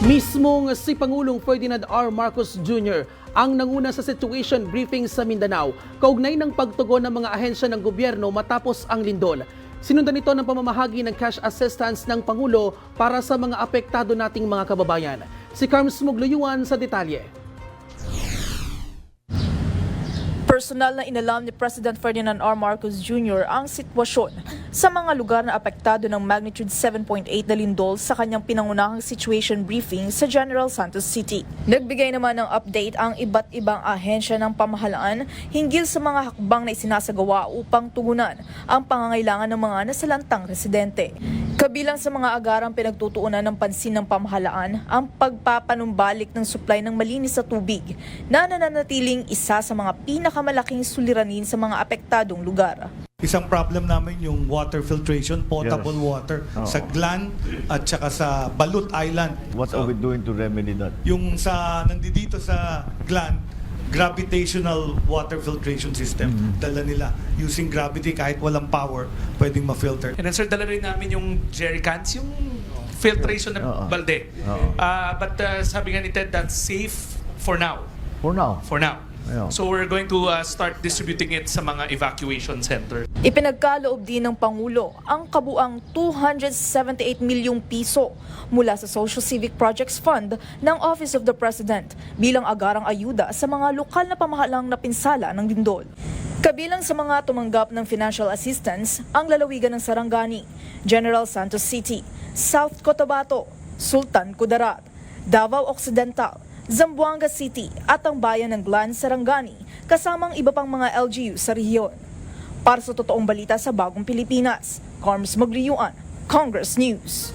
Mismong si Pangulong Ferdinand R. Marcos Jr. ang nanguna sa situation briefing sa Mindanao kaugnay ng pagtugon ng mga ahensya ng gobyerno matapos ang lindol. Sinundan ito ng pamamahagi ng cash assistance ng Pangulo para sa mga apektado nating mga kababayan. Si Carms Mugluyuan sa detalye. Personal na inalam ni President Ferdinand R. Marcos Jr. ang sitwasyon sa mga lugar na apektado ng magnitude 7.8 na lindol sa kanyang pinangunahang situation briefing sa General Santos City. Nagbigay naman ng update ang iba't ibang ahensya ng pamahalaan hinggil sa mga hakbang na isinasagawa upang tugunan ang pangangailangan ng mga nasalantang residente. Kabilang sa mga agarang pinagtutuunan ng pansin ng pamahalaan ang pagpapanumbalik ng supply ng malinis na tubig na nananatiling isa sa mga pinakamalaking suliranin sa mga apektadong lugar. Isang problem namin yung water filtration, potable water sa Glan at saka sa Balut Island. What are we doing to remedy that? Yung nandito sa Glan, gravitational water filtration system. Dala nila using gravity kahit walang power, pwedeng ma-filter. And then sir, dala rin namin yung jerry cans, yung filtration ng balde. But sabi nga ni Ted, that's safe for now. For now. For now. Yeah. So we're going to start distributing it sa mga evacuation center. Ipinagkaloob din ng Pangulo ang kabuang 278 milyong piso mula sa Social Civic Projects Fund ng Office of the President bilang agarang ayuda sa mga lokal na pamahalang napinsala ng lindol. Kabilang sa mga tumanggap ng financial assistance ang lalawigan ng Sarangani, General Santos City, South Cotabato, Sultan Kudarat, Davao Occidental, Zamboanga City at ang bayan ng Glan, Sarangani, kasamang iba pang mga LGU sa rehiyon. Para sa totoong balita sa Bagong Pilipinas, Carms Mugluyuan, Congress News.